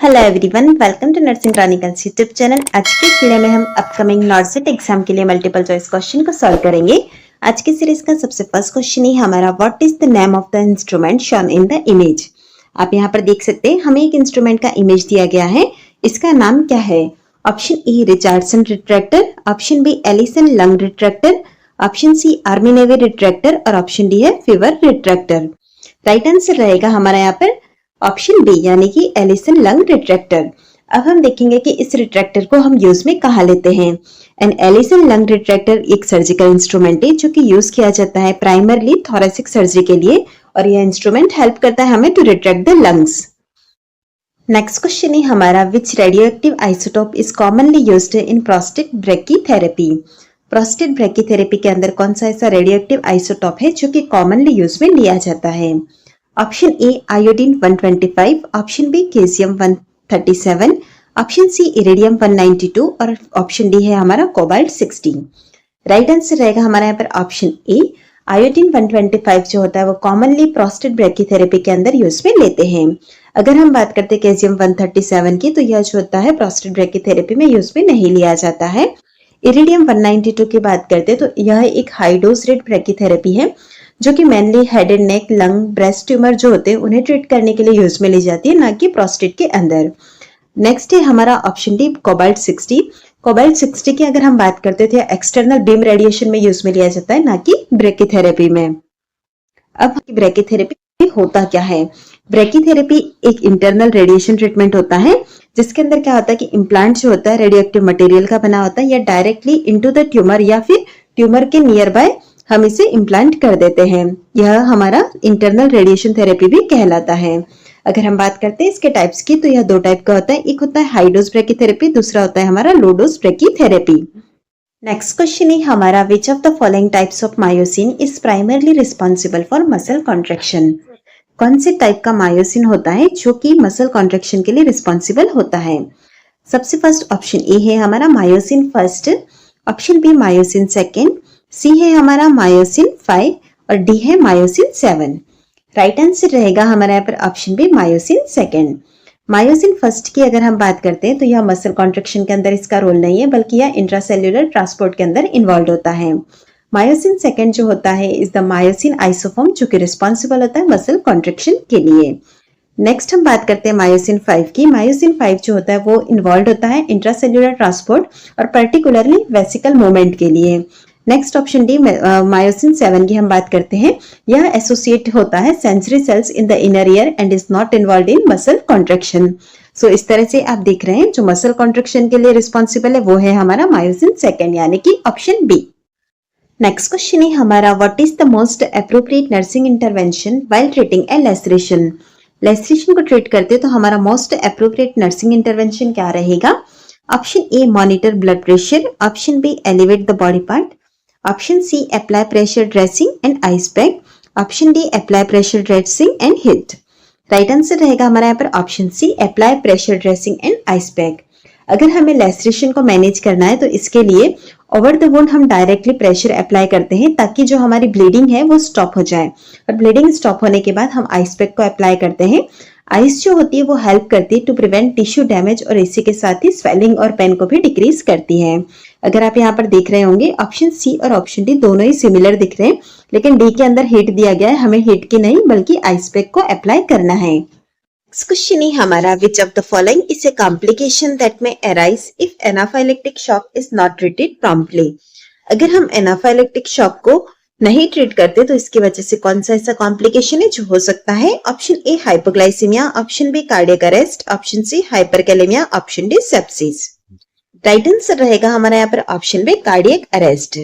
Hello everyone, welcome to nursing chronicles YouTube channel. आज के इस वीडियो में हम अपकमिंग नॉर्सेट एग्जाम के लिए मल्टीपल चॉइस क्वेश्चन को सॉल्व करेंगे। आज की सीरीज का सबसे फर्स्ट क्वेश्चन ही हमारा, what is the name of the instrument shown in the image. आप यहाँ पर देख सकते हैं, हमें एक इंस्ट्रूमेंट का इमेज दिया गया है, इसका नाम क्या है? Option A Richardson retractor, option B Allison lung retractor, option C army navy retractor और ऑप्शन डी है फीवर रिट्रैक्टर। राइट आंसर रहेगा हमारा यहाँ पर ऑप्शन बी यानी कि एलिसन लंग रिट्रैक्टर। अब हम देखेंगे कि इस रिट्रैक्टर को हम यूज में कहाँ लेते हैं। एन एलिसन लंग रिट्रैक्टर एक सर्जिकल इंस्ट्रूमेंट है जो कि यूज किया जाता है प्राइमरली थोरेसिक सर्जरी के लिए, और यह इंस्ट्रूमेंट हेल्प करता है हमें to retract the lungs. Next question है हमारा, which radioactive isotope is commonly used in prostate brachytherapy. Prostate brachytherapy के अंदर कौन सा ऐसा रेडियोएक्टिव आइसोटोप है जो कि कॉमनली यूज में लिया जाता है? Option A iodine 125, option B caesium 137, option C iridium 192 और ऑप्शन डी है हमारा कोबाल्ट 60। राइट आंसर रहेगा हमारा यहाँ पर ऑप्शन ए आयोडीन 125 जो होता है वो कॉमनली प्रोस्टेट ब्रैकीथेरेपी के अंदर यूज में लेते हैं। अगर हम बात करते हैं केशियम 137 की, तो यह जो होता है प्रोस्टेट ब्रैकीथेरेपी में यूज में नहीं लिया जाता है। इरिडियम 192 की बात करते हैं तो यह एक हाई डोज रेट ब्रैकीथेरेपी है जो कि mainly head and neck, lung, breast tumour जो होते हैं उन्हें ट्रीट करने के लिए यूज में ली जाती है, ना कि प्रोस्टेट के अंदर। नेक्स्ट है हमारा ऑप्शन डी कोबाल्ट 60। कोबाल्ट 60 की अगर हम बात करते थे एक्सटर्नल बीम रेडिएशन में यूज में लिया जाता है, ना कि ब्रैकीथेरेपी में। अब ब्रैकीथेरेपी होता क्या है? ब्रैकीथेरेपी एक इंटरनल रेडिएशन ट्रीटमेंट होता है जिसके अंदर क्या होता है कि इम्प्लांट जो होता है रेडियोएक्टिव मटेरियल का बना होता है, या डायरेक्टली इनटू द ट्यूमर या फिर ट्यूमर के नियर बाय हम इसे इम्प्लांट कर देते हैं। यह हमारा इंटरनल रेडिएशन थेरेपी भी कहलाता है। अगर हम बात करते हैं इसके टाइप्स की, तो यह दो टाइप का होता है, एक होता है हाई डोज ब्रैकीथेरेपी, दूसरा होता है हमारा low dose brachytherapy. Next question है हमारा, which of the following types of myosin is primarily responsible for muscle contraction. कौन से टाइप का मायोसिन होता है जो कि मसल कॉन्ट्रैक्शन के लिए रिस्पॉन्सिबल होता है? सबसे फर्स्ट ऑप्शन ए है हमारा myosin first, option B myosin second, C है हमारा मायोसिन 5 और डी है मायोसिन 7। राइट आंसर रहेगा हमारा यहाँ पर option B myosin second. Myosin first की अगर हम बात करते हैं तो यह मसल कॉन्ट्रैक्शन के अंदर इसका रोल नहीं है, बल्कि यह इंट्रासेल्युलर ट्रांसपोर्ट के अंदर इन्वॉल्व होता है। मायोसिन सेकेंड जो होता है इज द मायोसिन आइसोफॉर्म जो कि रिस्पॉन्सिबल होता है मसल कॉन्ट्रैक्शन के लिए। नेक्स्ट हम बात करते हैं मायोसिन 5 की। मायोसिन 5 जो होता है वो इन्वॉल्व होता है इंट्रासेल्युलर ट्रांसपोर्ट और पर्टिकुलरली वेसिकल मूवमेंट के लिए। नेक्स्ट ऑप्शन डी मायोसिन 7 की हम बात करते हैं, यह एसोसिएट होता है sensory cells in the inner ear and is not involve in muscle contraction. So इस तरह से आप देख रहे हैं जो मसल कॉन्ट्रैक्शन के लिए रिस्पॉन्सिबल है वो है हमारा मायोसिन सेकेंड यानी कि ऑप्शन बी। नेक्स्ट क्वेश्चन है हमारा, what is the most appropriate nursing intervention while treating a laceration. Laceration को ट्रीट करते तो हमारा मोस्ट एप्रोप्रिएट नर्सिंग इंटरवेंशन क्या रहेगा? Option A monitor blood pressure, option B elevate the body part, option C apply pressure dressing and ice pack, option D apply pressure dressing and heat. Right answer रहेगा हमारा यहाँ पर option C apply pressure dressing and ice pack. अगर हमें laceration को manage करना है तो इसके लिए ओवर द वुंड हम डायरेक्टली प्रेशर अप्लाई करते हैं ताकि जो हमारी ब्लीडिंग है वो स्टॉप हो जाए, और ब्लीडिंग स्टॉप होने के बाद हम आइस पैक को अप्लाई करते हैं। आइस जो होती है वो हेल्प करती है टू प्रिवेंट टिश्यू डैमेज और इसी के साथ ही स्वेलिंग और पेन को भी डिक्रीज करती है। अगर आप यहाँ पर देख रहे होंगे ऑप्शन सी और ऑप्शन डी दोनों ही सिमिलर दिख रहे हैं, लेकिन डी के अंदर हीट दिया गया है, हमें हीट की नहीं बल्कि आइस पैक को अप्लाई करना है। नेक्स्ट क्वेश्चन है हमारा, which of the following is a complication that may arise if anaphylactic shock is not treated promptly. अगर हम एनाफाइलेक्टिक शॉक को नहीं ट्रीट करते तो इसकी वजह से कौन सा ऐसा कॉम्प्लिकेशन है जो हो सकता है? Option A hypoglycaemia, option B cardiac arrest, option C hyperkalaemia, option D sepsis. Right answer रहेगा हमारा यहाँ पर ऑप्शन बी कार्डियक अरेस्ट।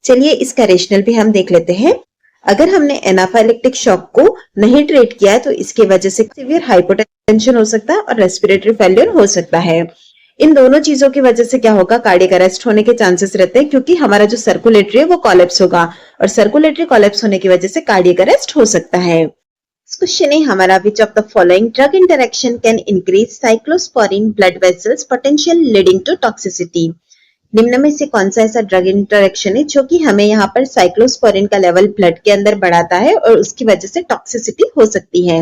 चलिए इसका रेशनल भी हम देख लेते हैं। अगर हमने एनाफाइलेक्टिक शॉक को नहीं ट्रीट किया है तो इसकी वजह से सीवियर हाइपोटेंशन हो सकता है और रेस्पिरेटरी फेलियर हो सकता है। इन दोनों चीजों की वजह से क्या होगा, कार्डियक अरेस्ट होने के चांसेस रहते हैं, क्योंकि हमारा जो सर्कुलेटरी है वो कोलैप्स होगा, और सर्कुलेटरी कोलैप्स होने की वजह से कार्डियक अरेस्ट हो सकता है। क्वेश्चन है हमारा, which of the following drug interaction can increase cyclosporine blood vessels potential leading to toxicity. निम्न में से कौन सा ऐसा ड्रग इंटरेक्शन है जो कि हमें यहाँ पर साइक्लोस्पोरिन का लेवल ब्लड के अंदर बढ़ाता है और उसकी वजह से टॉक्सिसिटी हो सकती है?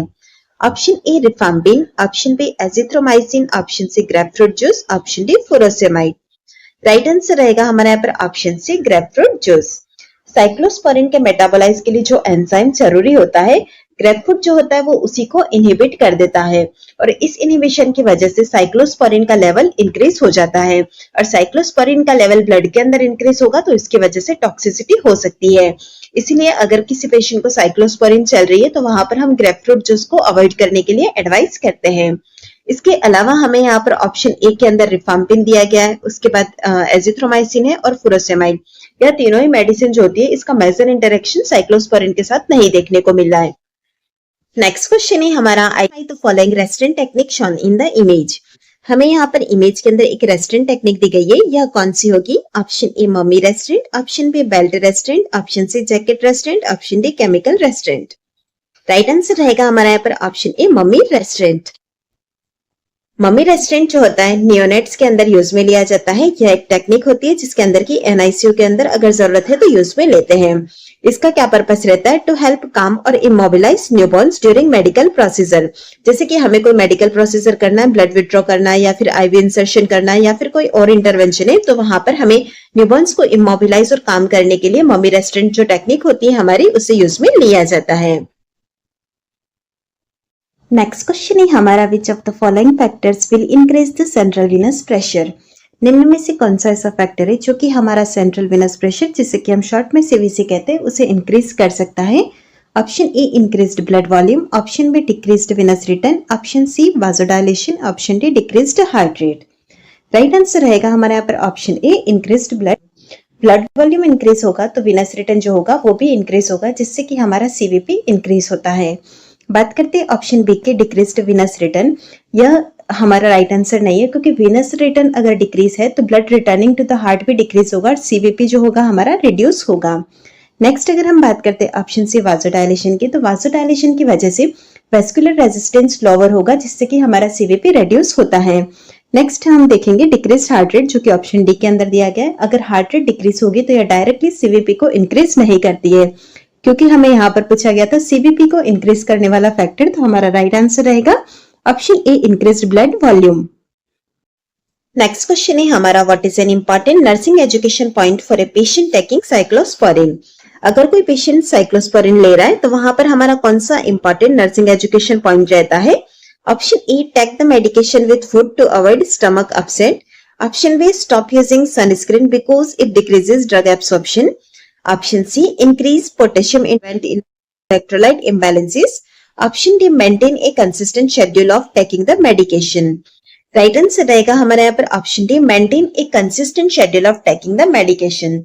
Option A rifampin, option B azithromycin, option C grapefruit juice, option D furosemide. Right answer रहेगा हमारा यहाँ पर option C grapefruit juice. Cyclosporine के मेटाबोलाइज के लिए जो एंजाइम जरूरी होता है, ग्रेपफ्रूट जो होता है वो उसी को इनहिबिट कर देता है और इस इनहिबिशन की वजह से साइक्लोस्पोरिन का लेवल इंक्रीज हो जाता है और साइक्लोस्पोरिन का लेवल ब्लड के अंदर इंक्रीज होगा तो इसकी वजह से टॉक्सिसिटी हो सकती है। इसीलिए अगर किसी पेशेंट को साइक्लोस्पोरिन चल रही है तो वहां पर हम ग्रेपफ्रूट जूस को अवॉइड करने के लिए एडवाइस करते हैं। इसके अलावा हमें यहाँ पर ऑप्शन ए के अंदर रिफाम्पिन दिया गया है, उसके बाद एजिथ्रोमाइसिन है और फुरोसेमाइड। यह तीनों ही मेडिसिन जो होती है इसका मेजर इंटरेक्शन साइक्लोस्पोरिन के साथ नहीं देखने को मिल रहा है। नेक्स्ट क्वेश्चन है हमारा, I the following restaurant technique shown in the image. हमें यहाँ पर इमेज के अंदर एक रेस्टोरेंट टेक्निक दी गई है, यह कौन सी होगी? Option A mummy restraint, option B belt restraint, option C jacket restraint, option D chemical restraint. Right answer रहेगा हमारा यहाँ पर option A mummy restraint. Mummy restraint जो होता है नियोनेट्स के अंदर यूज में लिया जाता है। यह एक टेक्निक होती है जिसके अंदर की एनआईसीयू के अंदर अगर जरूरत है तो यूज में लेते हैं। इसका क्या पर्पस रहता है? टू हेल्प काम और immobilise newborn's during medical procedure. जैसे कि हमें कोई मेडिकल प्रोसीजर करना है, ब्लड विड्रॉ करना है या फिर आईवी इंसर्शन करना है या फिर कोई और इंटरवेंशन है, तो वहां पर हमें न्यूबॉर्न्स को इमोबिलाइज और काम करने के लिए मम्मी रेस्टोरेंट जो टेक्निक होती है हमारी, उसे यूज में लिया जाता है। नेक्स्ट क्वेश्चन है हमारा, which of the following factors will increase the central Venus pressure. निम्न में से कौन सा ऐसा फैक्टर है जो कि हमारा सेंट्रल विनस प्रेशर, जिसे कि हम शॉर्ट में सीवीसी कहते हैं, उसे इंक्रीज कर सकता है? Option A increased blood volume, option B decreased venous return, option C vasodilation, option D decreased heart rate. Right answer रहेगा हमारे यहाँ पर option A increased blood volume increase होगा तो विनस रिटर्न जो होगा वो भी इंक्रीज होगा, जिससे कि हमारा सीवीपी इंक्रीज होता है। बात करते हैं ऑप्शन बी के डिक्रीज्ड विनस रिटर्न। यह हमारा राइट आंसर नहीं है, क्योंकि विनस रिटर्न अगर डिक्रीज है तो blood returning to the heart भी डिक्रीज होगा और सीवीपी जो होगा हमारा रिड्यूस होगा। नेक्स्ट अगर हम बात करते हैं ऑप्शन सी वाजोडाइलेशन की, तो वाजोडाइलेशन की वजह से वेस्कुलर रेजिस्टेंस लोअर होगा, जिससे कि हमारा सीवीपी रिड्यूस होता है। नेक्स्ट हम देखेंगे डिक्रीज हार्ट रेट, जो कि ऑप्शन डी के अंदर दिया गया है। अगर हार्ट रेट डिक्रीज होगी तो यह डायरेक्टली सीवीपी को इंक्रीज नहीं करती है, क्योंकि हमें यहाँ पर पूछा गया था सीवीपी को इंक्रीज करने वाला फैक्टर, तो हमारा राइट आंसर रहेगा option A increased blood volume. Next question है हमारा, what is an important nursing education point for a patient taking cyclosporine. अगर कोई पेशेंट साइक्लोस्पोरिन ले रहा है तो वहां पर हमारा कौन सा इंपॉर्टेंट नर्सिंग एजुकेशन पॉइंट रहता है? Option A take the medication with food to avoid stomach upset, option B stop using sunscreen because it decreases drug absorption, option C increase potassium in event in electrolyte imbalances, option D maintain a consistent schedule of taking the medication. Right answer रहेगा हमारे यहाँ पर option D maintain a consistent schedule of taking the medication.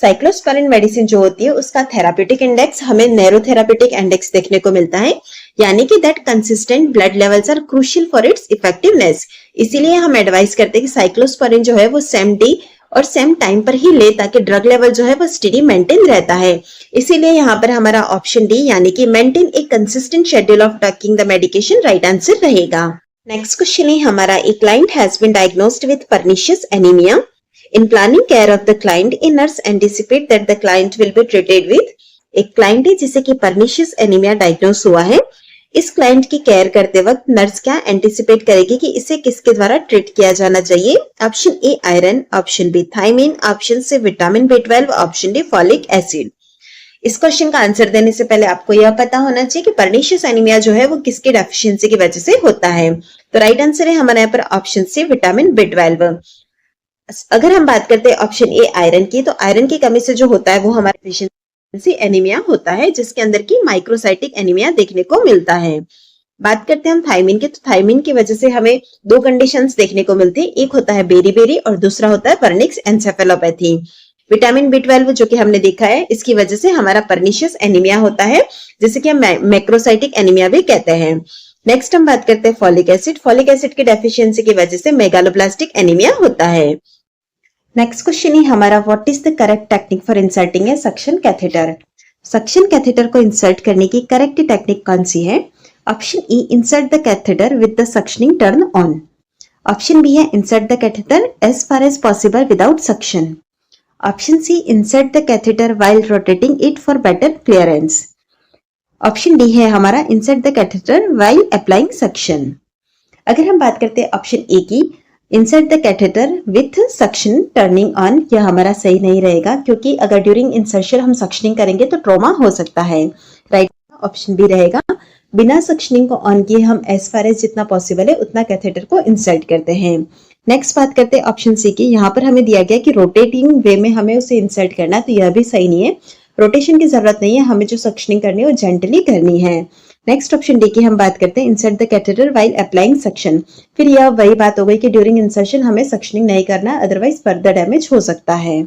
Cyclosporine medicine जो होती है उसका therapeutic index हमें narrow therapeutic index देखने को मिलता है, यानी कि that consistent blood levels are crucial for its effectiveness. इसीलिए हम एडवाइस करते हैं कि साइक्लोस्पोरिन जो है वो सेम डे और सेम टाइम पर ही ले, ताकि ड्रग लेवल जो है वो स्टेडी मेंटेन रहता है। इसीलिए यहाँ पर हमारा ऑप्शन डी यानी कि maintain a consistent schedule of taking the medication right answer रहेगा। नेक्स्ट क्वेश्चन है हमारा, a client has been diagnosed with pernicious anaemia. In planning care of the client, a nurse anticipate that the client will be treated with. एक client है जिसे कि pernicious anaemia diagnose हुआ है। इस क्लाइंट की केयर करते वक्त नर्स क्या एंटिसिपेट करेगी कि इसे किसके द्वारा ट्रीट किया जाना चाहिए? Option A iron, option B thiamine, option C vitamin B12, option D folic acid. इस क्वेश्चन का आंसर देने से पहले आपको यह पता होना चाहिए कि पर्निशियस एनीमिया जो है वो किसकी डेफिशिएंसी की वजह से होता है। तो राइट आंसर है हमारे यहाँ पर ऑप्शन सी विटामिन B12। अगर हम बात करते हैं ऑप्शन ए आयरन की, तो आयरन की कमी से जो होता है वो हमारे एनीमिया होता है, जिसके अंदर की माइक्रोसाइटिक एनीमिया देखने को मिलता है। बात करते हैं हम थायमिन की, तो थायमिन की वजह से हमें दो कंडीशंस देखने को मिलती है, एक होता है बेरी और दूसरा होता है पर्निक्स एन्सेफेलोपैथी। विटामिन B12 जो कि हमने देखा है, इसकी वजह से हमारा पर्निशियस एनीमिया होता है, जिसे कि हम मैक्रोसाइटिक एनीमिया भी कहते हैं। नेक्स्ट हम बात करते हैं फॉलिक एसिड। फॉलिक एसिड की डेफिशिएंसी की वजह से मेगालोब्लास्टिक एनीमिया होता है। नेक्स्ट क्वेश्चन है हमारा, what is the correct technique for inserting a suction catheter. Suction catheter को इंसर्ट करने की करेक्ट टेक्निक कौन सी है? Option E insert the catheter with the suctioning turn on, option B है insert the catheter as far as possible without suction, option C insert the catheter while rotating it for better clearance. Option D है हमारा insert the catheter while applying suction. अगर हम बात करते हैं option A की, insert the catheter with suction turning on, यह हमारा सही नहीं रहेगा क्योंकि अगर ड्यूरिंग इंसर्शन हम सक्शनिंग करेंगे तो ट्रॉमा हो सकता है। राइट ऑप्शन बी रहेगा, बिना सक्शनिंग को ऑन किए हम एज फार एज जितना पॉसिबल है उतना कैथेटर को इंसर्ट करते हैं। नेक्स्ट बात करते हैं ऑप्शन सी की, यहाँ पर हमें दिया गया कि रोटेटिंग वे में हमें उसे इंसर्ट करना है, तो यह भी सही नहीं है। रोटेशन की जरूरत नहीं है, हमें जो सक्शनिंग करनी है वो जेंटली करनी है। नेक्स्ट ऑप्शन डी की हम बात करते हैं, insert the catheter while applying suction. फिर यह वही बात हो गई कि ड्यूरिंग इंसर्शन हमें सक्शनिंग नहीं करना, अदरवाइज फर्दर डैमेज हो सकता है।